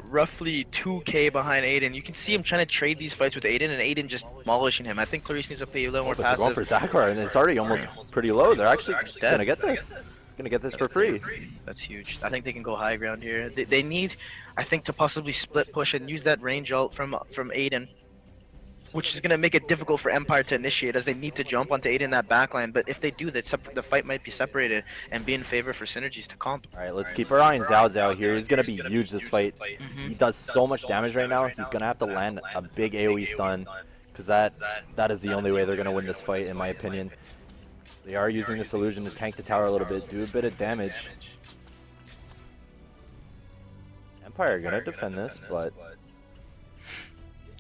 roughly 2K behind Aiden. You can see him trying to trade these fights with Aiden, and Aiden just demolishing him. I think Clarice needs to play a little more But they're going passive. for Zakar, and it's already almost pretty low. They're actually dead. gonna get this. Gonna get this for free. That's huge. I think they can go high ground here. They need, I think, to possibly split push and use that range ult from Aiden, which is going to make it difficult for Empire to initiate, as they need to jump onto Aiden in that backline. But if they do, the fight might be separated and be in favor for Synergies to comp. Alright, let's keep our eye on Zhao Zhao here. He's gonna be huge this fight. He does so much damage right now. He's gonna have to land a big AoE stun, because that is the only way they're gonna win this fight, in my opinion. They are using this illusion to tank the tower a little bit, do a bit of damage. Empire are gonna defend this, but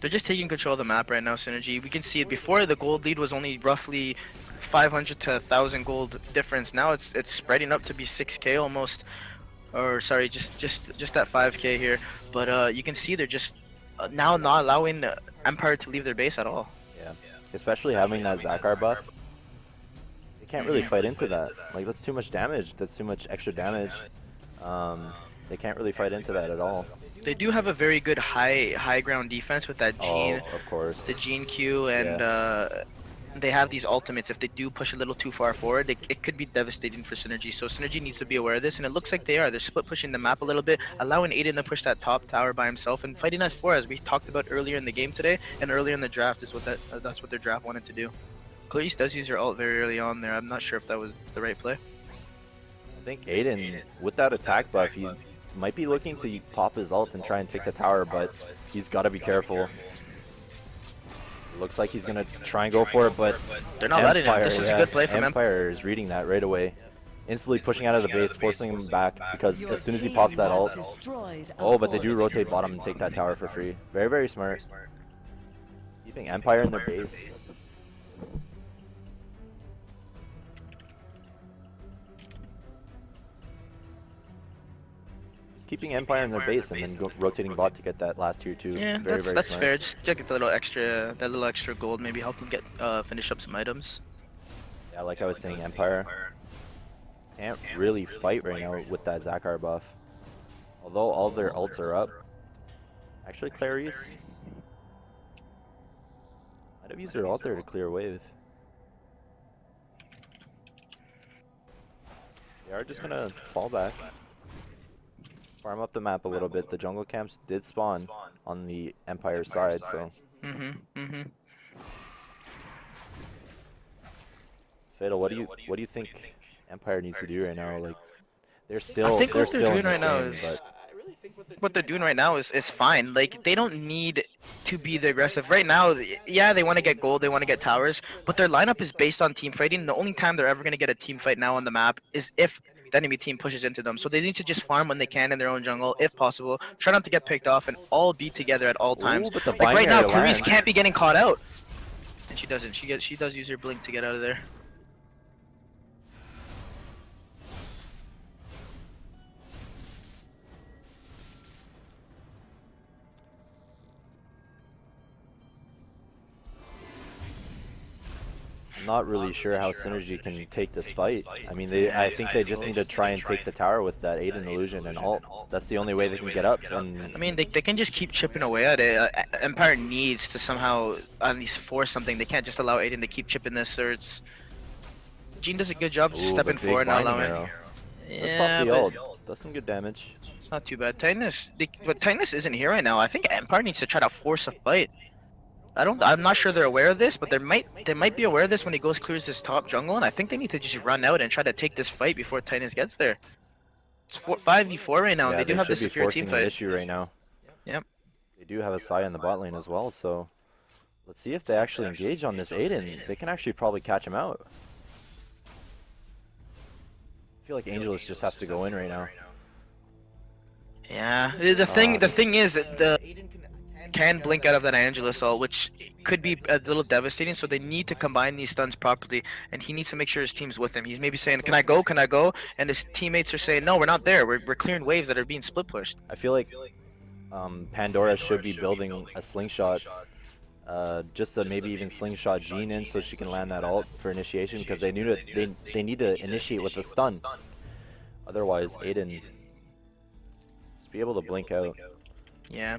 They're just taking control of the map right now, Synergy. We can see it before. The gold lead was only roughly 500 to 1,000 gold difference. Now it's spreading up to be 6K almost, or sorry, just at 5K here. But you can see they're just now not allowing Empire to leave their base at all. yeah, especially having that Zakar buff. They can't really fight into that. Like, that's too much damage. That's too much extra damage. They can't really fight into that at all. They do have a very good high ground defense with that Gene, Oh, of course. the Gene Q, and they have these ultimates. If they do push a little too far forward, it could be devastating for Synergy. So Synergy needs to be aware of this, and it looks like they are. They're split pushing the map a little bit, allowing Aiden to push that top tower by himself and fighting S4, as we talked about earlier in the game today and earlier in the draft. Is what that's what their draft wanted to do. Clarice does use her ult very early on there. I'm not sure if that was the right play. I think Aiden, with that attack buff, he might be looking to pop his ult and try and take the tower, but he's got to be careful. Looks like he's going to try and go for it, but They're not letting him. This is a good play from Empire is reading that right away. Instantly pushing out of the base, forcing him back, because as soon as he pops that ult... Oh, but they do rotate bottom and take that tower for free. Very, very smart. Keeping Empire in their base. Keeping Empire in their base and then rotating bot to get that last tier 2. Yeah, very, very that's smart. fair. Just get the that little extra gold, maybe help them get finish up some items. Yeah, like I was saying, Empire can't really fight right now with that Zakar buff. Although all their ults are up. Actually, Clarice. Might have used her ult there to clear a wave. They are just gonna fall back. Farm up the map a little bit. The jungle camps did spawn on the Empire side, so. Fatal, what do you think Empire needs to do right now? Like, they're still. I think what they're still doing in right now this game, is what they're doing right now is fine. Like, they don't need to be the aggressive right now. Yeah, they want to get gold, they want to get towers, but their lineup is based on team fighting. The only time they're ever going to get a team fight now on the map is if the enemy team pushes into them. So they need to just farm when they can in their own jungle, if possible. Try not to get picked off and all be together at all times. Ooh, but the Like right now, binary Clarice lands. can't be getting caught out, and she doesn't. She does use her blink to get out of there. I'm not really sure how Synergy can take this fight. I mean, I think they just need to try and take the tower with that Aiden illusion and ult. That's the only way they can get up. And I mean, they can just keep chipping away at it. Empire needs to somehow at least force something. They can't just allow Aiden to keep chipping this, or it's... Jean does a good job just ooh, stepping the big forward and not blinding allowing... arrow. Let's Yeah, pop the but ult. Does some good damage. it's not too bad. But Titanus isn't here right now. I think Empire needs to try to force a fight. I'm not sure they're aware of this, but they might be aware of this when he goes clears this top jungle, and I think they need to just run out and try to take this fight before Titanus gets there. It's 5v4 right now, and Yeah, they do have the should be secure team forcing an fight. issue right now. Yep. They do have a Sai in the bot lane as well, so let's see if they actually engage on this Aiden. They can actually probably catch him out. I feel like Angelus just has to go in right now. Yeah. The thing is that the can blink out of that Angelus ult, which could be a little devastating. So they need to combine these stuns properly, and he needs to make sure his team's with him. He's maybe saying, "Can I go? Can I go?" And his teammates are saying, "No, we're not there. We're clearing waves that are being split pushed." I feel like Pandora should be building a slingshot, just to maybe even slingshot Jean in so she can land that ult for initiation, because they need to initiate with a stun. Otherwise, Aiden just be able to blink out. Yeah.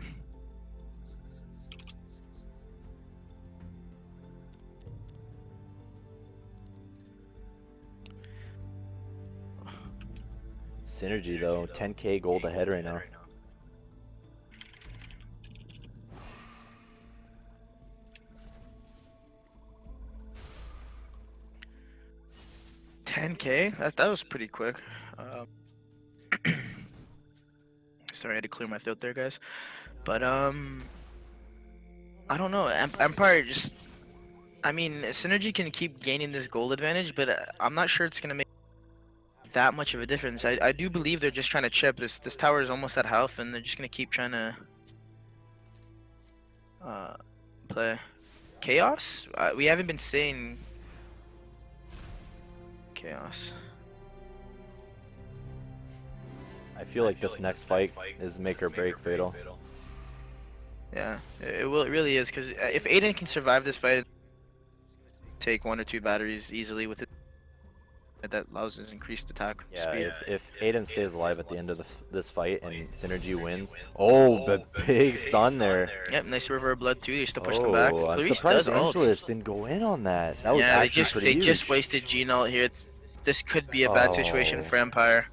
Synergy though, 10k gold ahead right now. $10K? That was pretty quick. Sorry, I had to clear my throat there, guys. But I don't know. Empire just, I mean, Synergy can keep gaining this gold advantage, but I'm not sure it's gonna make that much of a difference. I do believe they're just trying to chip. This tower is almost at health, and they're just gonna keep trying to play Chaos. We haven't been saying Chaos. I feel like this next fight is make or break Fatal. Yeah, it really is, because if Aiden can survive this fight, take 1 or 2 batteries easily with it, that allows his increased attack Yeah, speed. if Aiden stays alive at the end of this fight and Synergy wins, oh, the big stun there. Yep, nice river of blood too. They used to push them back. Oh, I'm Clarice surprised does ult. Angelus didn't go in on that. That was Yeah, they actually pretty huge. just wasted Jean ult here. This could be a bad situation Oh. for Empire.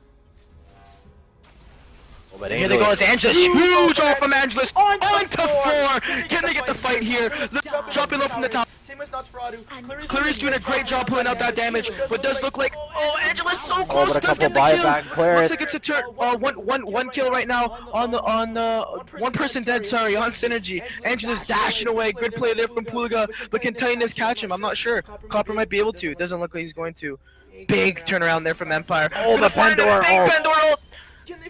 Oh, but Here they go, it's Angelus. Huge ult from Angelus. On to 4. Can they get the fight here? Dropping low from the top. Clarice doing a great job pulling out that damage, but does look like, oh, Angelus so close, but a does couple get the kill. buybacks, Clarice. Looks like it's a turn. One kill right now on one person dead. Sorry, on Synergy. Angelus dashing away. Good play there from Pulga, but can Titanus catch him? I'm not sure. Copper might be able to. Doesn't look like he's going to. Big turnaround there from Empire. Oh, the Gonna find a Pandora big ult. Pandora ult.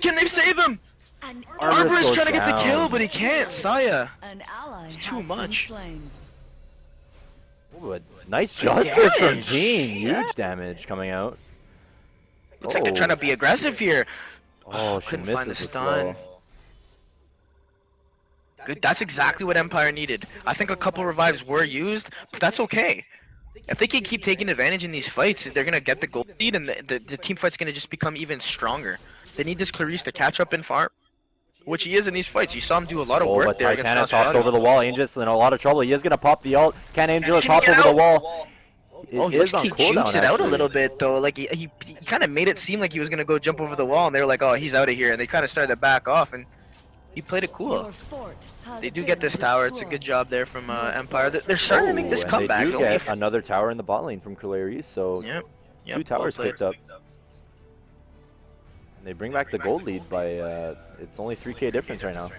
Can they save him? An, Arbor is goes trying to get the down. kill, but he can't. Saya. an ally too has much. been slain. Ooh, but nice justice from damage. Jean. Huge damage coming out. Looks like they're trying to be aggressive here. Oh, she couldn't misses find the the stun. slow. Good. That's exactly what Empire needed. I think a couple revives were used, but that's okay. If they can keep taking advantage in these fights, they're gonna get the gold lead, and the team fight's gonna just become even stronger. They need this Clarice to catch up and farm, which he is in these fights. You saw him do a lot of Oh, work but there against Titanic hops Nosferatu. over the wall. Angelus in a lot of trouble. He is going to pop the ult. Can Angelus Can he hop get over the out? wall? Oh, It he looks is like on he cooldown, jukes it out a actually. little bit though. Like he kind of made it seem like he was gonna go jump over the wall, and they were like, "Oh, he's out of here," and they kind of started to back off, and he played it cool. Your fort has They do been get this tower. It's a destroyed. good job there from Empire. They're starting to make this and comeback. They do don't get you? another tower in the bot lane from Kularis, so Yep. Yep. two towers well played. picked up. And they bring back the gold lead by, it's only 3k difference right now.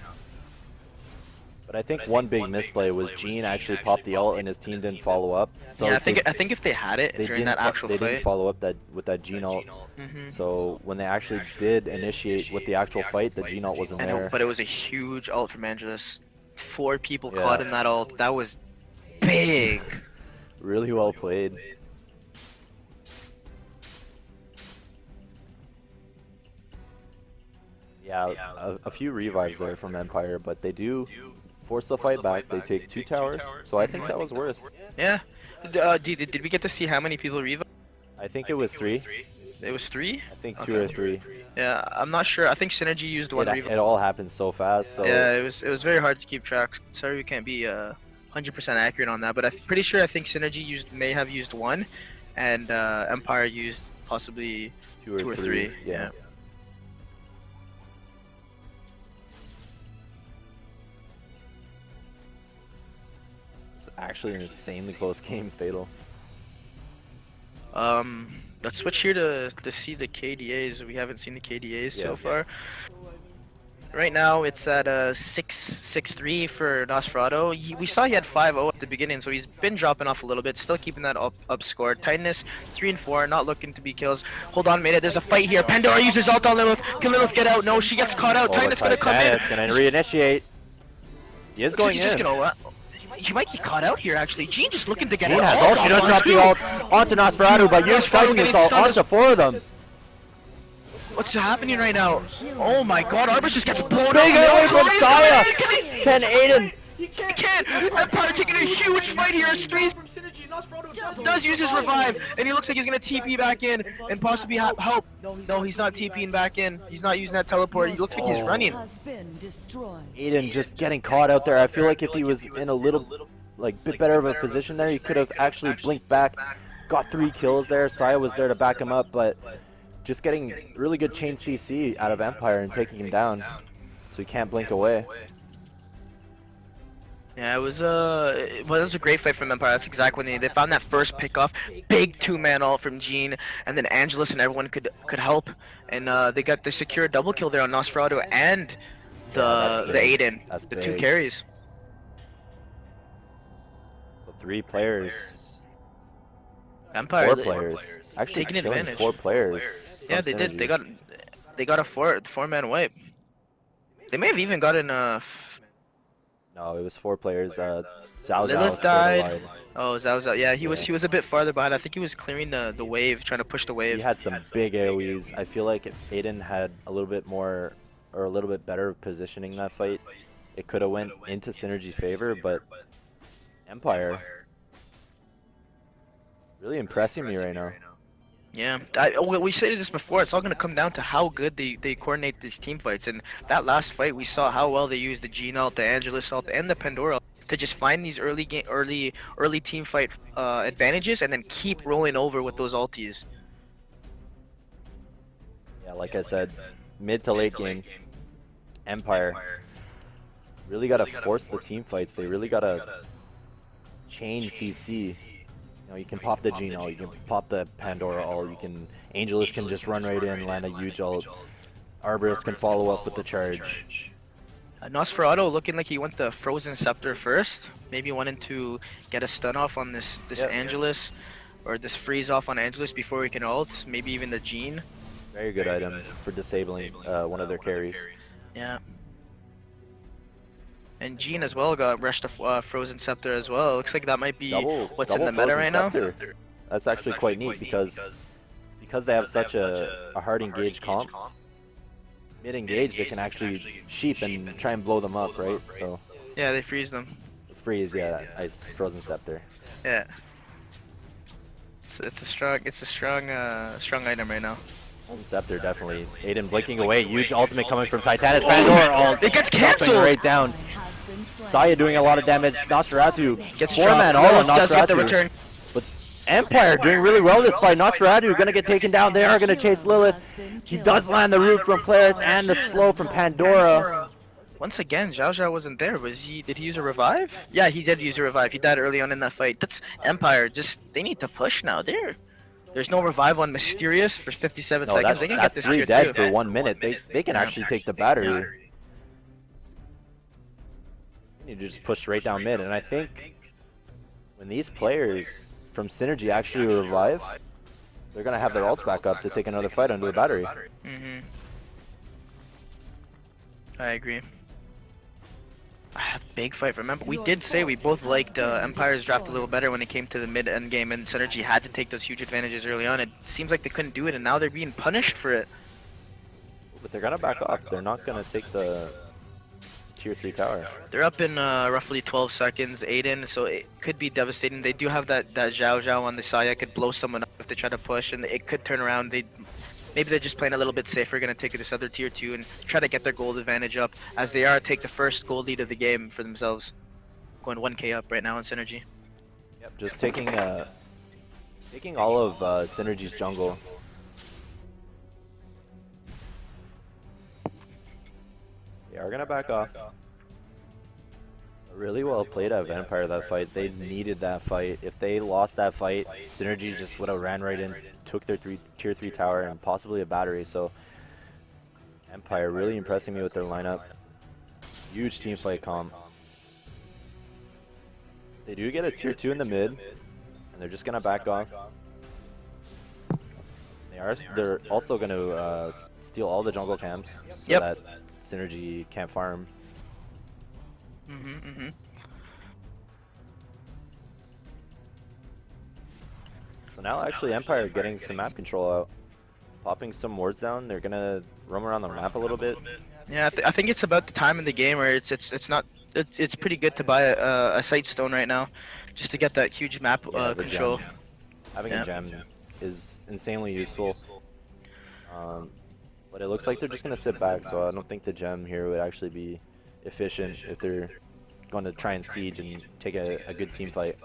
But I think one big misplay was Gene actually popped the ult and his team didn't follow up. So Yeah, I they- think if they had it they during didn't that actual they fight. didn't follow up with that Gene ult. Mhm. So when they actually did initiate with the actual fight, the Gene ult wasn't there. But it was a huge ult from Angelus. 4 people Yeah. caught in that ult. That was big. Really well played. Yeah, a few revives there from Empire, but they do force the fight back. They take 2 towers, so I think that was worth. Yeah. Did we get to see how many people revive? I think it was 3. It was 3. I think 2 or 3. Yeah, I'm not sure. I think Synergy used one revive. It all happened so fast. So Yeah, it was very hard to keep track. Sorry, we can't be 100% accurate on that, but I'm pretty sure I think Synergy may have used 1, and Empire used possibly 2 2 or 3. Yeah. It's actually an insanely close game, Fatal. Let's switch here to see the KDAs. We haven't seen the KDAs so far. Right now it's at 6-3 for Nosferatu. We saw he had 5-0 at the beginning, so he's been dropping off a little bit, still keeping that up score. Titanus 3 and 4, not looking to be kills. Hold on a minute, there's a fight here. Pandora uses ult on Lilith. Can Lilith get out? No, she gets caught out. Titanus gonna come in. Titanus gonna reinitiate. He is going He's in. just gonna he might be caught out here actually. Gene just looking to get Gene out. has ult. She does drop the ult onto Nosferatu, but you're Nosferatu fighting this getting ult stunned. onto 4 of them. What's happening right now? Oh my god, Arbus just gets blown Big up. away from Saya. Can he? Can Aiden? He can't! Empire taking a huge fight here. Streets does use his revive, and he looks like he's gonna TP back in and possibly help. No, he's not TPing back in. He's not using that teleport. He looks like he's running. Has been destroyed. Aiden just getting caught out there. I feel like if he was in a little, bit better of a position there, he could have actually blinked back, got 3 kills there. Saya was there to back him up, but just getting really good chain CC out of Empire and taking him down, so he can't blink away. Yeah, it was a great fight from Empire. That's exactly when they found that first pick off, big 2-man ult from Gene, and then Angelus and everyone could help, and they secured a double kill there on Nosferatu and the Aiden, That's the 2 big. carries. So 3 players, Empire 4 players, actually taking killing advantage. 4 players. Yeah, from they did. Synergy. They got a 4-man wipe. They may have even gotten No, it was 4 players. Zhao Zhao Lilith stayed died. alive. Oh, Zhao. Yeah, he was a bit farther behind. I think he was clearing the wave, trying to push the wave. He had some big AoEs. I feel like if Aiden had a little bit more, or a little bit better positioning that fight, it could have went into Synergy's favor, but Empire really impressing me right now. Yeah, we stated this before. It's all going to come down to how good they coordinate these team fights. And that last fight, we saw how well they used the Gene ult, the Angelus ult, and the Pandora ult to just find these early team fight advantages and then keep rolling over with those ultis. Yeah, like I said, mid to late game, Empire really got to force the team fights. They really got to chain CC. You know, you can pop the Gene ult, you can pop the Pandora ult, Angelus can just run right in, land a huge ult. Arborist can follow up with the charge. Nosferatu looking like he went the Frozen Scepter first. Maybe wanting to get a stun off on this Yep. Angelus, or this freeze off on Angelus before he can ult. Maybe even the Gene. Very good item for disabling one of their carries. Yeah. And Gene as well got rushed to Frozen Scepter as well. Looks like that might be what's in the meta right now. Scepter. That's actually quite neat because they have such a hard engage comp. Mid engage, they can actually sheep and try and blow them up, right? So Yeah, they freeze them. freeze, yeah, ice Frozen Scepter. Yeah. It's a strong item right now. Scepter definitely. Aiden blinking away. Huge ultimate coming from Titanus. Pandora ult. It gets Jumping cancelled! right down. Has been slain. Saya doing a lot of damage. Nosferatu Gets four-man dropped. all on Lilith does get the Nosferatu. return. But Empire doing really well this fight. Nosferatu gonna get taken down. They are gonna chase Lilith. He does land the root from Polaris and the slow from Pandora. Once again, Zhao Zhao wasn't there. Did he use a revive? Yeah, he did use a revive. He died early on in that fight. That's Empire. They need to push now. There's no revive on Mysterious for 57 No, seconds. They can that's get this three tier dead 2. for 1 minute. They can actually take the battery. You need to just push right down mid. And I think when these players from Synergy actually revive, they're gonna have their ults back up to take another fight under the battery. I agree. Big fight. Remember, we did say we both liked Empire's draft a little better when it came to the mid-end game, and Synergy had to take those huge advantages early on. It seems like they couldn't do it, and now they're being punished for it. But they're gonna back off. They're not gonna take the tier 3 tower. They're up in roughly 12 seconds, Aiden, so it could be devastating. They do have that Zhao Zhao on the Saya, could blow someone up if they try to push, and it could turn around. Maybe they're just playing a little bit safer, gonna take this other tier 2 and try to get their gold advantage up, as they are take the first gold lead of the game for themselves. Going 1k up right now in Synergy. Yep, just taking all of Synergy's jungle. They are gonna back off. Really well played out of Empire that fight. They needed that fight. If they lost that fight, Synergy just would have ran right in, took their tier 3 tower and possibly a battery. So Empire really impressing me with their lineup. Huge team fight comp. They do get a tier 2 in the mid, and they're just gonna back off. They're also gonna steal all the jungle camps so Yep. that Synergy can't farm. So now actually Empire getting some map control out. Popping some wards down, they're gonna roam around the map a little bit. Yeah, I think it's about the time in the game where it's pretty good to buy a sight stone right now, just to get that huge map Yeah, the control. gem. Having a gem is insanely useful. But it looks like they're just gonna sit back, so I don't think the gem here would actually be efficient if they're going to try and siege and take a good team fight.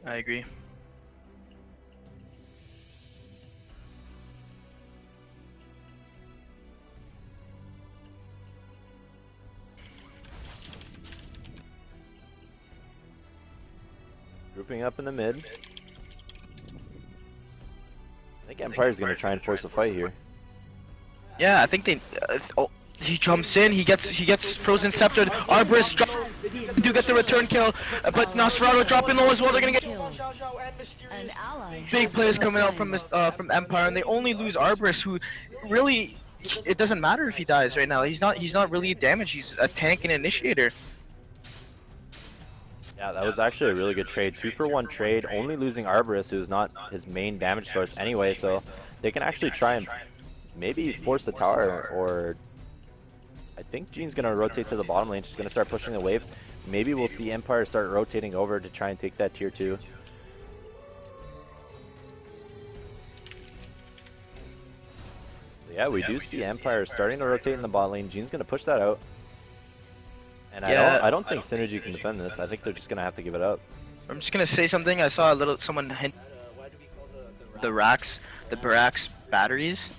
I agree. Grouping up in the mid. I think Empire's gonna try and force a fight here. Yeah, I think they. He jumps in. He gets frozen sceptered. Arborist do get the return kill, but Nosferatu dropping low as well. They're gonna get An ally big has players been coming out slain. from Empire, and they only lose Arborist, who really it doesn't matter if he dies right now. He's not really damaged. He's a tank and initiator. Yeah, that was actually a really good trade. 2-for-1 trade, only losing Arborist, who's not his main damage source anyway, so they can actually try and maybe force the tower, or I think Jean's gonna rotate to the bottom lane. She's gonna start pushing the wave. Maybe we'll see Empire start rotating over to try and take that tier 2. Yeah, we do see Empire starting to rotate in the bot lane. Jean's gonna push that out. And I don't think Synergy can defend this. I think they're just gonna have to give it up. I'm just gonna say something. I saw someone hint the Barracks batteries.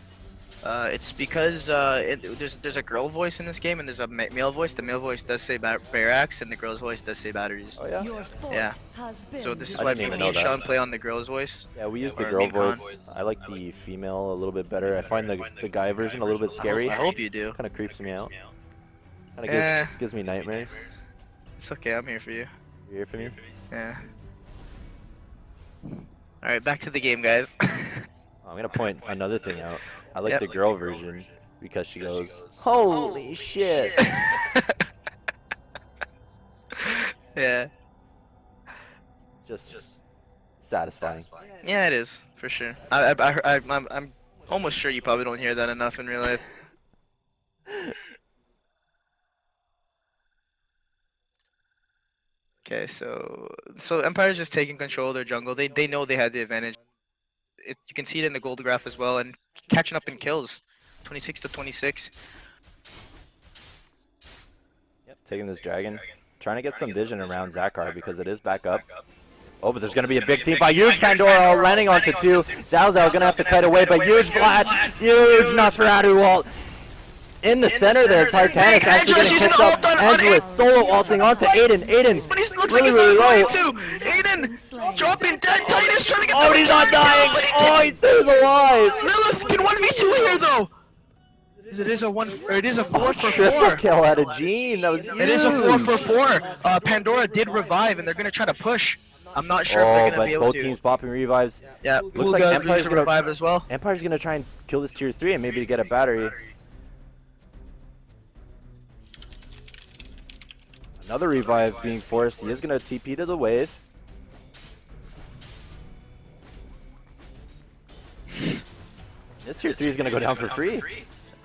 It's because there's a girl voice in this game and there's a male voice. The male voice does say Barracks and the girl's voice does say batteries. Oh yeah? Your fort Yeah. has been So this is I why didn't me even and know that. Sean play on the girl's voice. Yeah, we use the Or girl main con. voice. I like the female a little bit better. I find the guy version a little bit scary. I hope you do. Kind of creeps me out. Kind of Eh. gives me nightmares. It's okay. I'm here for you. You hear from me? Yeah. All right, back to the game, guys. I'm gonna point another thing out. I like Yep. the girl version because she goes, "Holy shit!" Yeah. Just satisfying. Yeah, it is for sure. I'm almost sure you probably don't hear that enough in real life. Okay, so Empire's just taking control of their jungle. They know they had the advantage. You can see it in the gold graph as well, and catching up in kills, 26 to 26. Yep, taking this dragon, trying to get some vision around Zakar because it is back up. Oh, but there's going to be a big team fight. Huge Pandora landing onto 2. Zhao Zhao going to have to kite away, but huge Vlad, huge Nosferatu ult. In the center there, Titanic actually getting picked up. Angelus solo ulting onto Aiden. Aiden But he looks really, like he's really not low. going to. Aiden dropping dead. Titus trying to get Oh, the he's not kill. dying. But he Oh, he stays alive. Lilith can 1v2 here though. It is a 4 for Triple 4. kill out of Gene. That was huge. It is a 4 for 4. Pandora did revive, and they're gonna try to push. I'm not sure if Oh, they're gonna but be able both to. teams popping revives. Yeah, Looks like Pulga Empire's used to gonna- revive as well. Empire's going to try and kill this tier 3 and maybe get a battery. Another revive being forced. He is going to TP to the wave. This tier 3 is going to go down for free.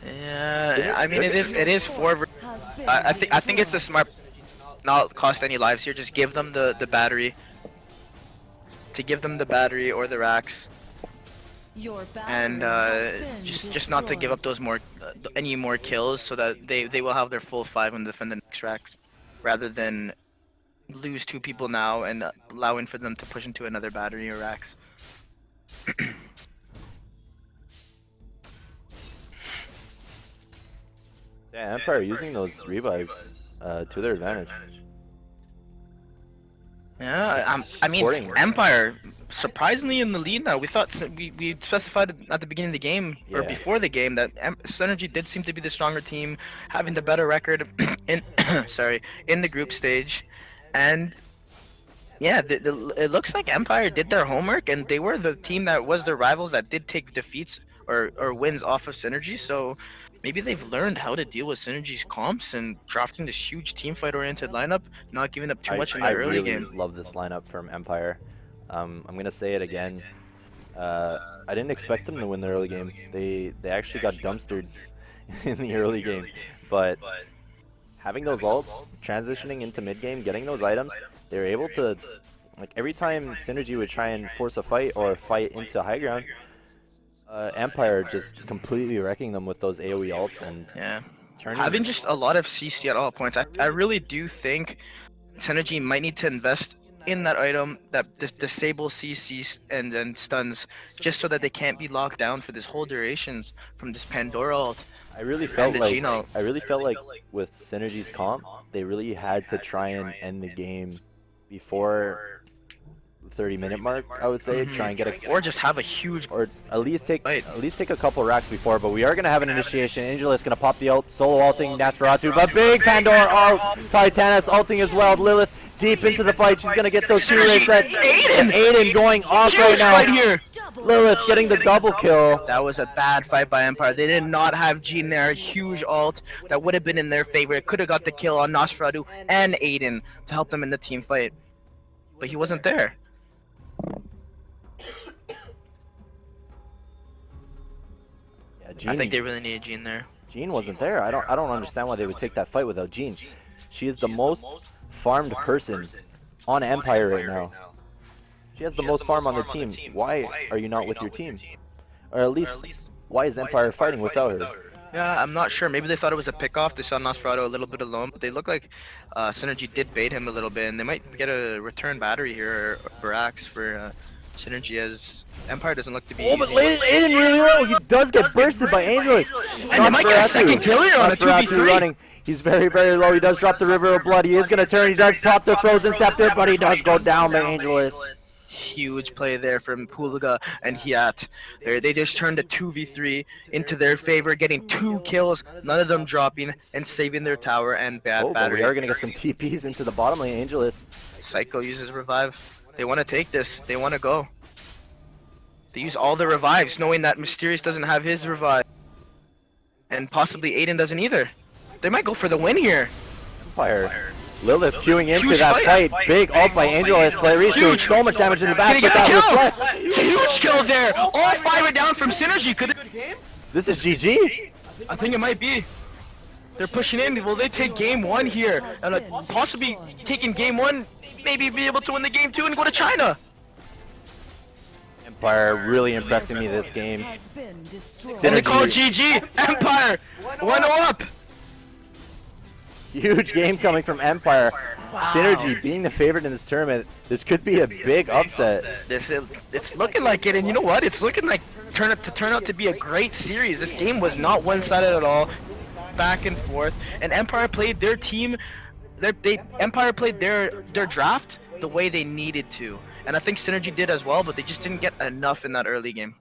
Yeah, I mean it is 4. Has been I think it's the smart, not cost any lives here. Just give them the battery. To give them the battery or the racks, Your and battery has been just not to give up those any more kills, so that they will have their full 5 and defend the next racks, rather than lose 2 people now and allowing for them to push into another battery or racks. Yeah, Empire using those revives to their advantage. Yeah, I mean Supporting. Empire surprisingly in the lead now. We thought we specified at the beginning of the game or Yeah. before the game that Synergy did seem to be the stronger team, having the better record in in the group stage, and yeah, it looks like Empire did their homework and they were the team that was their rivals that did take defeats or wins off of Synergy. So maybe they've learned how to deal with Synergy's comps and drafting this huge team fight oriented lineup, not giving up too much in the I early really game. love this lineup from Empire. I'm going to say it again. I didn't expect them to win the early game. They actually got dumpstered in the early game. But having those ults, transitioning into mid game, getting those items, they were able to, like every time Synergy would try and force a fight or fight into high ground, Empire just completely wrecking them with those AoE ults and Yeah. turning. Having just a lot of CC at all points, I really do think Synergy might need to invest in that item that disables CCs and then stuns, just so that they can't be locked down for this whole duration from this Pandora ult. I really felt the like Geno. I really felt like with Synergy's comp, they really had to try and end the game before the 30-minute mark. I would say try and get a Or just have a huge. or at least take Wait. a couple racks before. But we are gonna have an initiation. Angela is gonna pop the ult, solo ulting Nosferatu, but big Pandora ult, Titanus ulting as well. Lilith deep into the fight. She's gonna get those 2 Synergy! resets. Aiden! Aiden going off right Huge now. fight here! double Lilith getting the double kill. That was a bad fight by Empire. They did not have Gene there. Huge ult that would have been in their favor. It could have got the kill on Nosferatu and Aiden to help them in the team fight. But he wasn't there. Yeah, Gene, I think they really needed Gene there. Gene wasn't there. I don't understand why they would take that fight without Gene. She is the most farmed person on Empire right now. She has the most farm on the team. Why are you not with your team? Or at least, why is Empire fighting without her? Yeah, I'm not sure. Maybe they thought it was a pickoff. They saw Nosferatu a little bit alone, but they look like Synergy did bait him a little bit, and they might get a return battery here or Brax for Synergy, as Empire doesn't look to be. Oh, but easy. Aiden really low. He does get bursted by Angelus. And they might get a second kill here on a Nosferatu 2v3. running. He's very, very low. He does drop the River of Blood. He is going to turn. He does pop the Frozen Scepter, but he does go down by Angelus. Huge play there from Pulga and Hiat. They just turned a 2v3 into their favor, getting 2 kills, none of them dropping, and saving their tower and Oh, but battery. we are going to get some TPs into the bottom lane. Angelus. Psycho uses revive. They want to take this. They want to go. They use all the revives, knowing that Mysterious doesn't have his revive. And possibly Aiden doesn't either. They might go for the win here. Empire. Lilith queuing into Huge that fight. fight. Big ult by Angelus. Clarice doing Huge. so much damage in the back, Gonna but get that the reflects. kill! Huge kill there! All 5 are down from Synergy. Could it? This is GG. I think it might be. They're pushing in. Will they take game 1 here? And possibly taking game 1, maybe be able to win the game 2 and go to China. Empire really impressing me this game. Has been destroyed. And they call Synergy. GG! Empire! 1-0 up! Huge game coming from Empire. Wow. Synergy being the favorite in this tournament. This could be a big upset. It's looking like it, and you know what? It's looking like turn out to be a great series. This game was not one-sided at all, back and forth. And Empire played their team. Empire played their draft the way they needed to, and I think Synergy did as well. But they just didn't get enough in that early game.